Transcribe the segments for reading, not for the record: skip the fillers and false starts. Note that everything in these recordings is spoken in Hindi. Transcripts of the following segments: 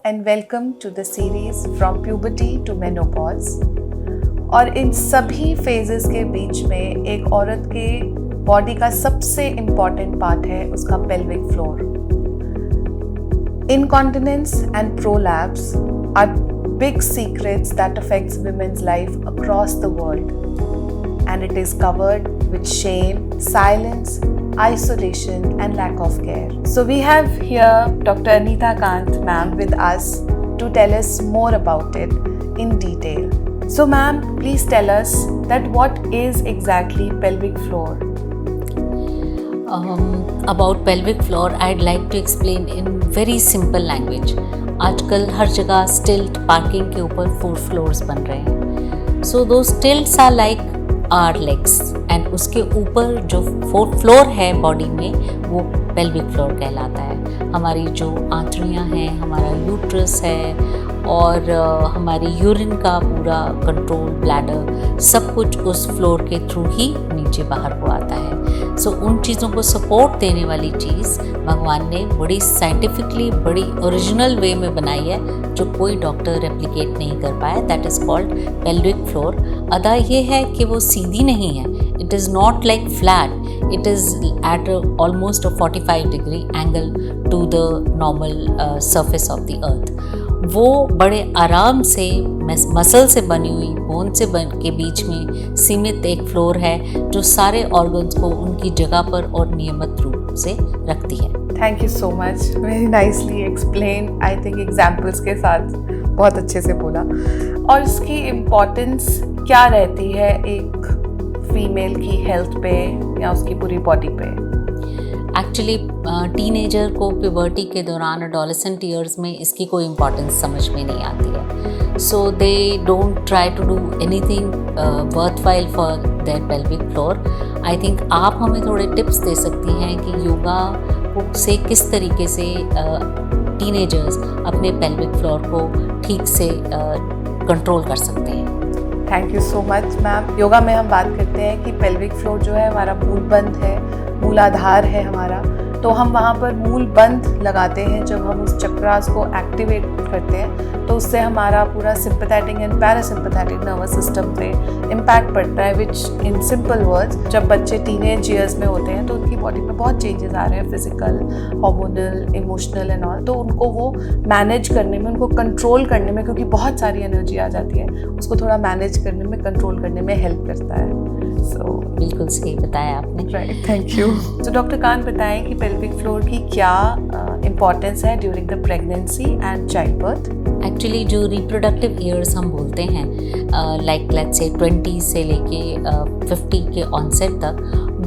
and welcome to the series From Puberty to Menopause। और इन सभी फेजेस के बीच में एक औरत के बॉडी का सबसे इम्पॉर्टेंट पार्ट है उसका pelvic floor. Incontinence and prolapse are big secrets that affects women's life across the world, and it is covered with shame, silence, isolation and lack of care. So we have here Dr. Anita Kant ma'am with us to tell us more about it in detail. So ma'am, please tell us that what is exactly pelvic floor? About pelvic floor, I'd like to explain in very simple language. आजकल हर जगह स्टिल्ट पार्किंग के ऊपर 4 फ्लोर्स बन रहे हैं. So those stilts are like our legs and उसके ऊपर जो 4th फ्लोर है बॉडी में वो पेल्विक फ्लोर कहलाता है. हमारी जो आंतड़ियाँ हैं, हमारा यूट्रस है और हमारी यूरिन का पूरा कंट्रोल, ब्लैडर, सब कुछ उस फ्लोर के थ्रू ही नीचे बाहर को आता है. सो उन चीज़ों को सपोर्ट देने वाली चीज़ भगवान ने बड़ी साइंटिफिकली, बड़ी ओरिजिनल वे में बनाई है जो कोई डॉक्टर रेप्लिकेट नहीं कर पाया. That is called pelvic floor. अदा ये है कि वो सीधी नहीं है. It is not like flat. It is at almost a 45 degree angle to the normal surface of the earth. वो बड़े आराम से मसल से बनी हुई, बोन से के बीच में सीमित एक फ्लोर है जो सारे ऑर्गन्स को उनकी जगह पर और नियमित रूप से रखती है. Thank you so much, very nicely explain. I think examples के साथ बहुत अच्छे से बोला. और इसकी इम्पोर्टेंस क्या रहती है एक फीमेल की हेल्थ पे या उसकी पूरी बॉडी पे? एक्चुअली टीनेजर को प्यूबर्टी के दौरान, एडोलेसेंट ईयर्स में इसकी कोई इम्पोर्टेंस समझ में नहीं आती है. So they don't try to do anything worthwhile for their pelvic floor. I think आप हमें थोड़े टिप्स दे सकती हैं कि योगा से किस तरीके से टीनेजर्स अपने पेल्विक फ्लोर को ठीक से कंट्रोल कर सकते हैं. Thank you so much ma'am. Yoga में हम बात करते हैं कि पेल्विक फ्लोर जो है हमारा मूलबंध है, मूलाधार है हमारा. तो हम वहाँ पर मूलबंध लगाते हैं. जब हम उस चक्रास को एक्टिवेट करते हैं तो उससे हमारा पूरा sympathetic and parasympathetic nervous system पे इम्पैक्ट पड़ता है. विच इन सिंपल वर्ड्स, जब बच्चे टीनेज ईयर्स में होते हैं तो उनकी बॉडी में बहुत चेंजेस आ रहे हैं, physical, hormonal, emotional and all. तो उनको वो मैनेज करने में, उनको कंट्रोल करने में, क्योंकि बहुत सारी एनर्जी आ जाती है, उसको थोड़ा मैनेज करने में, कंट्रोल करने में हेल्प करता है. सो बिल्कुल सही बताया आपने. Right, thank you. तो डॉक्टर कांत बताएं कि पेल्विक फ्लोर की क्या इम्पोर्टेंस है during the pregnancy and child birth? Actually जो रिप्रोडक्टिव ईयर्स हम बोलते हैं, लाइक लेट्स से 20 से लेके 50 के ऑनसेट तक,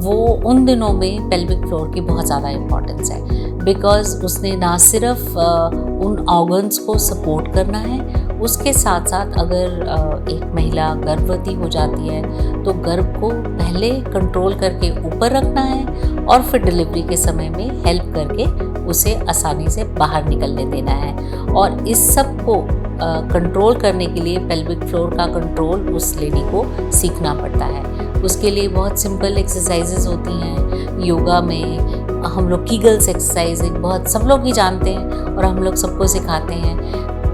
वो उन दिनों में पेल्विक फ्लोर की बहुत ज़्यादा इम्पोर्टेंस है. बिकॉज उसने ना सिर्फ उन ऑर्गन्स को सपोर्ट करना है, उसके साथ साथ अगर एक महिला गर्भवती हो जाती है तो गर्भ को पहले कंट्रोल करके ऊपर रखना है और फिर डिलीवरी के समय में हेल्प करके उसे आसानी से बाहर निकलने देना है. और इस सब को कंट्रोल करने के लिए पेल्विक फ्लोर का कंट्रोल उस लेडी को सीखना पड़ता है. उसके लिए बहुत सिंपल एक्सरसाइजेज होती हैं. योगा में हम लोग कीगल्स एक्सरसाइज बहुत सब लोग ही जानते हैं और हम लोग सबको सिखाते हैं.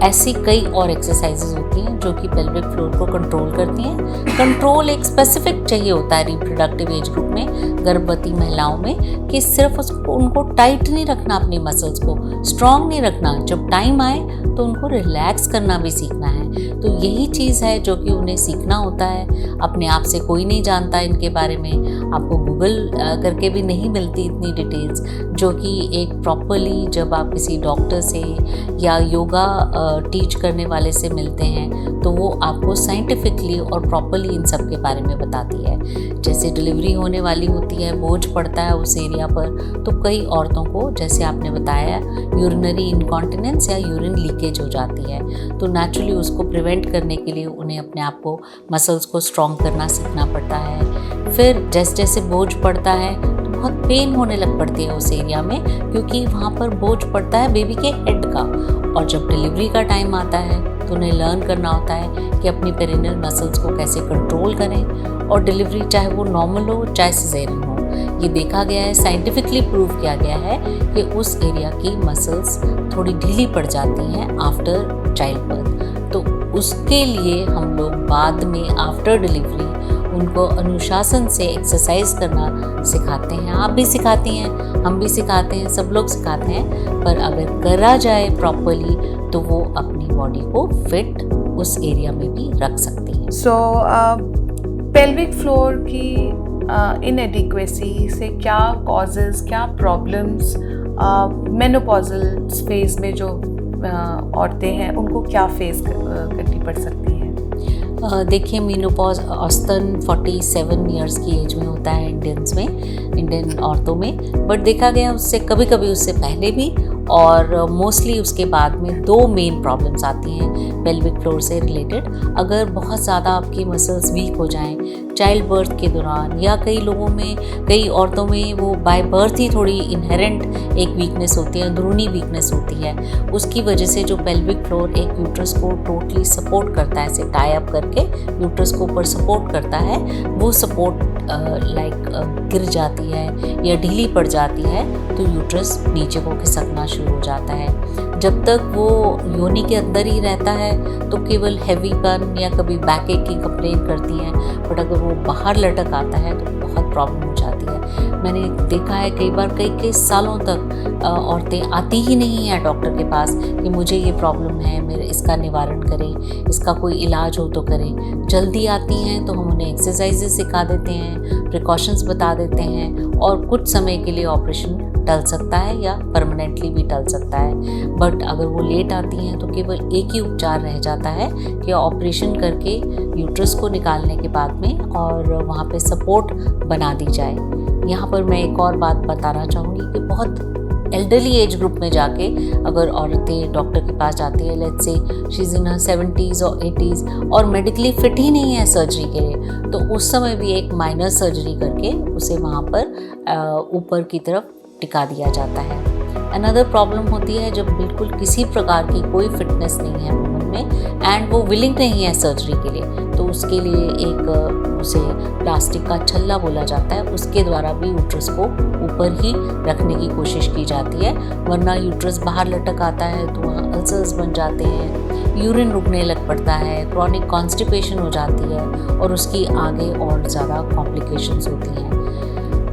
ऐसी कई और एक्सरसाइजेज होती हैं जो कि पेल्विक फ्लोर को कंट्रोल करती हैं. कंट्रोल एक स्पेसिफिक चाहिए होता है रिप्रोडक्टिव एज ग्रुप में, गर्भवती महिलाओं में, कि सिर्फ उनको टाइट नहीं रखना, अपनी मसल्स को स्ट्रॉन्ग नहीं रखना. जब टाइम आए तो उनको रिलैक्स करना भी सीखना है. तो यही चीज़ है जो कि उन्हें सीखना होता है. अपने आप से कोई नहीं जानता इनके बारे में. आपको गूगल करके भी नहीं मिलती इतनी डिटेल्स, जो कि एक प्रॉपरली जब आप किसी डॉक्टर से या योगा टीच करने वाले से मिलते हैं तो वो आपको साइंटिफिकली और प्रॉपरली इन सब के बारे में बताती है. जैसे डिलीवरी होने वाली होती है, बोझ पड़ता है उस एरिया पर, तो कई औरतों को, जैसे आपने बताया, यूरिनरी इनकॉन्टिनेंस या यूरिन लीकेज हो जाती है. तो नेचुरली उसको प्रिवेंट करने के लिए उन्हें अपने आप को, मसल्स को स्ट्रॉन्ग करना सीखना पड़ता है. फिर जैसे जैसे बोझ पड़ता है तो बहुत पेन होने लग पड़ती है उस एरिया में, क्योंकि वहाँ पर बोझ पड़ता है बेबी के हेड का. और जब डिलीवरी का टाइम आता है तो उन्हें लर्न करना होता है कि अपनी पेरिनियल मसल्स को कैसे कंट्रोल करें. और डिलीवरी चाहे वो नॉर्मल हो चाहे सिजेरियन हो, ये देखा गया है, साइंटिफिकली प्रूव किया गया है कि उस एरिया की मसल्स थोड़ी ढीली पड़ जाती हैं आफ्टर चाइल्ड बर्थ। तो उसके लिए हम लोग बाद में आफ्टर डिलीवरी उनको अनुशासन से एक्सरसाइज करना सिखाते हैं। आप भी सिखाती हैं, हम भी सिखाते हैं, सब लोग सिखाते हैं। पर अगर करा जाए प्रॉपरली तो वो अपनी बॉडी को फिट उस एरिया में भी रख सकती हैं। सो पेल्विक फ्लोर की इनएडिक्वेसी से क्या कॉजेज़, क्या प्रॉब्लम्स मेनोपॉजल फेज में जो औरतें हैं उनको क्या फेस करनी पड़ सकती हैं? देखिए, मीनोपॉज औसतन 47 इयर्स की एज में होता है इंडियन औरतों में, बट देखा गया उससे कभी कभी उससे पहले भी और मोस्टली उसके बाद में दो मेन प्रॉब्लम्स आती हैं पेल्विक फ्लोर से रिलेटेड। अगर बहुत ज़्यादा आपकी मसल्स वीक हो जाएं चाइल्ड बर्थ के दौरान, या कई औरतों में वो बाय बर्थ ही थोड़ी इनहेरेंट एक वीकनेस होती है, अंदरूनी वीकनेस होती है, उसकी वजह से जो पेल्विक फ्लोर एक यूट्रस को टोटली सपोर्ट करता है, ऐसे टाई अप करके यूट्रस को ऊपर सपोर्ट करता है, वो सपोर्ट गिर जाती है या ढीली पड़ जाती है तो यूट्रस नीचे को खिसकना शुरू हो जाता है। जब तक वो योनि के अंदर ही रहता है तो केवल हैवीपन या कभी बैक एक की कंप्लेन करती हैं, बट अगर वो बाहर लटक आता है तो बहुत प्रॉब्लम हो जाती है। मैंने देखा है कई सालों तक औरतें आती ही नहीं हैं डॉक्टर के पास कि मुझे ये प्रॉब्लम है, मेरे इसका निवारण करें, इसका कोई इलाज हो तो करें। जल्दी आती हैं तो हम उन्हें एक्सरसाइजेस सिखा देते हैं, प्रिकॉशंस बता देते हैं और कुछ समय के लिए ऑपरेशन टल सकता है या परमानेंटली भी टल सकता है। बट अगर वो लेट आती हैं तो केवल एक ही उपचार रह जाता है कि ऑपरेशन करके यूट्रस को निकालने के बाद में और वहाँ पे सपोर्ट बना दी जाए। यहाँ पर मैं एक और बात बताना चाहूँगी कि बहुत एल्डरली एज ग्रुप में जाके अगर औरतें डॉक्टर के पास जाती है, let's say she is in her 70s और 80s और मेडिकली फिट ही नहीं है सर्जरी के लिए, तो उस समय भी एक माइनर सर्जरी करके उसे वहाँ पर ऊपर की तरफ टिका दिया जाता है। अनदर प्रॉब्लम होती है जब बिल्कुल किसी प्रकार की कोई फिटनेस नहीं है वुमन में एंड वो विलिंग नहीं है सर्जरी के लिए, तो उसके लिए एक उसे प्लास्टिक का छल्ला बोला जाता है, उसके द्वारा भी यूट्रस को ऊपर ही रखने की कोशिश की जाती है, वरना यूट्रस बाहर लटक आता है तो वहाँ अल्सर्स बन जाते हैं, यूरिन रुकने लग पड़ता है, क्रॉनिक कॉन्स्टिपेशन हो जाती है और उसकी आगे और ज़्यादा कॉम्प्लिकेशंस होती हैं।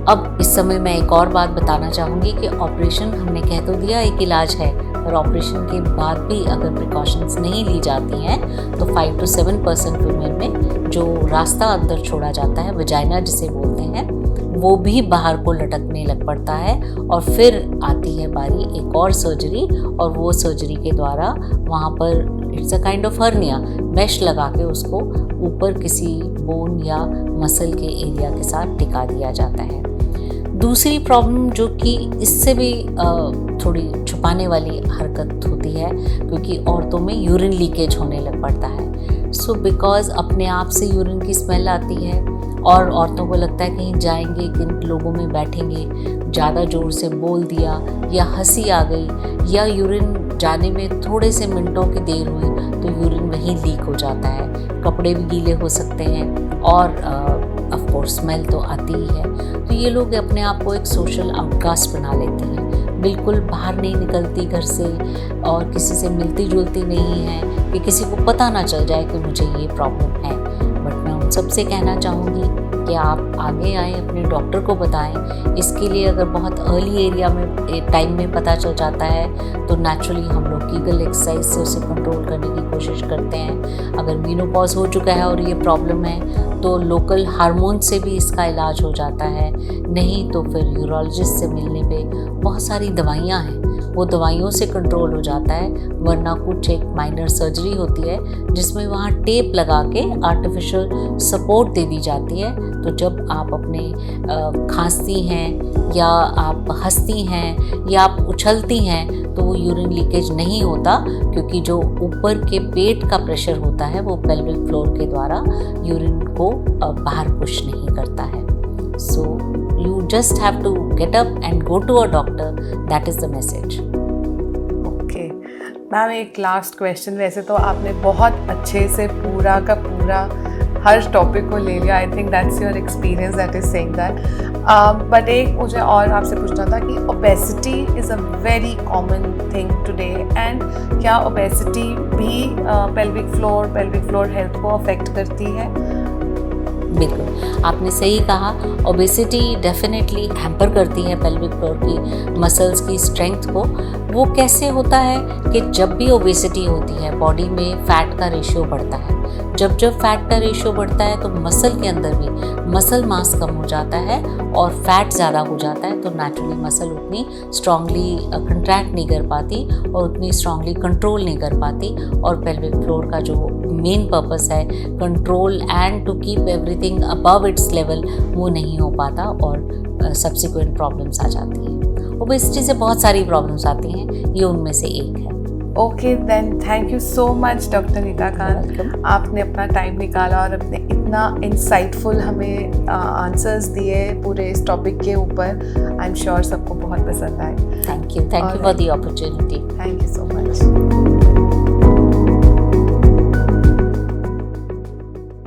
अब इस समय मैं एक और बात बताना चाहूँगी कि ऑपरेशन हमने कह तो दिया एक इलाज है, पर ऑपरेशन के बाद भी अगर प्रिकॉशंस नहीं ली जाती हैं तो 5 to 7% वुमेन में जो रास्ता अंदर छोड़ा जाता है, वजाइना जिसे बोलते हैं, वो भी बाहर को लटकने लग पड़ता है और फिर आती है बारी एक और सर्जरी, और वो सर्जरी के द्वारा वहाँ पर it's a kind of hernia, mesh लगा के उसको ऊपर किसी बोन या मसल के एरिया के साथ टिका दिया जाता है। दूसरी प्रॉब्लम जो कि इससे भी थोड़ी छुपाने वाली हरकत होती है, क्योंकि औरतों में यूरिन लीकेज होने लग पड़ता है। सो बिकॉज अपने आप से यूरिन की स्मेल आती है और औरतों को लगता है कहीं जाएंगे, किन लोगों में बैठेंगे, ज़्यादा ज़ोर से बोल दिया या हंसी आ गई या यूरिन जाने में थोड़े से मिनटों की देर हुई तो यूरिन वहीं लीक हो जाता है, कपड़े भी गीले हो सकते हैं और ऑफ कोर्स स्मेल तो आती ही है। तो ये लोग अपने आप को एक सोशल आउटकास्ट बना लेती हैं, बिल्कुल बाहर नहीं निकलती घर से और किसी से मिलती जुलती नहीं है कि किसी को पता ना चल जाए कि मुझे ये प्रॉब्लम है। बट मैं उन सबसे कहना चाहूँगी कि आप आगे आएँ, अपने डॉक्टर को बताएं। इसके लिए अगर बहुत अर्ली एरिया में टाइम में पता चल जाता है तो नेचुरली हम लोग कीगल एक्सरसाइज से उसे कंट्रोल करने की कोशिश करते हैं। अगर मीनोपॉज हो चुका है और ये प्रॉब्लम है तो लोकल हार्मोन से भी इसका इलाज हो जाता है, नहीं तो फिर यूरोलॉजिस्ट से मिलने पे बहुत सारी दवाइयाँ हैं, वो दवाइयों से कंट्रोल हो जाता है, वरना कुछ एक माइनर सर्जरी होती है जिसमें वहाँ टेप लगा के आर्टिफिशियल सपोर्ट दे दी जाती है। तो जब आप अपने खांसती हैं या आप हंसती हैं या आप उछलती हैं तो वो यूरिन लीकेज नहीं होता, क्योंकि जो ऊपर के पेट का प्रेशर होता है वो पेल्विक फ्लोर के द्वारा यूरिन को बाहर पुश नहीं करता है। सो you just have to get up and go to a doctor, that is the message. Okay ma'am, एक लास्ट क्वेश्चन। वैसे तो आपने बहुत अच्छे से पूरा का पूरा हर टॉपिक को ले लिया, I think that's your experience that is saying that. But एक मुझे और आपसे पूछना था कि obesity is a very common thing today, and क्या ओबेसिटी भी पेल्विक फ्लोर हेल्थ को अफेक्ट करती है? बिल्कुल, आपने सही कहा। ओबेसिटी डेफिनेटली हैम्पर करती है पेल्विक फ्लोर की मसल्स की स्ट्रेंथ को। वो कैसे होता है कि जब भी ओबेसिटी होती है बॉडी में फ़ैट का रेशियो बढ़ता है। जब फैट का रेशियो बढ़ता है तो मसल के अंदर भी मसल मास कम हो जाता है और फैट ज़्यादा हो जाता है, तो नेचुरली मसल उतनी स्ट्रांगली कंट्रैक्ट नहीं कर पाती और उतनी स्ट्रांगली कंट्रोल नहीं कर पाती, और पेल्विक फ्लोर का जो मेन पर्पस है control and to keep everything above its level, वो नहीं हो पाता और सब्सिक्वेंट प्रॉब्लम्स आ जाती हैं। ओबेसिटी से बहुत सारी प्रॉब्लम्स आती हैं, ये उनमें से एक है। Okay then, thank you so much doctor Neeta Khan, आपने अपना टाइम निकाला और अपने इतना इंसाइटफुल हमें आंसर्स दिए पूरे इस टॉपिक के ऊपर। आई एम श्योर सबको बहुत पसंद आए। Thank you for the opportunity. Thank you.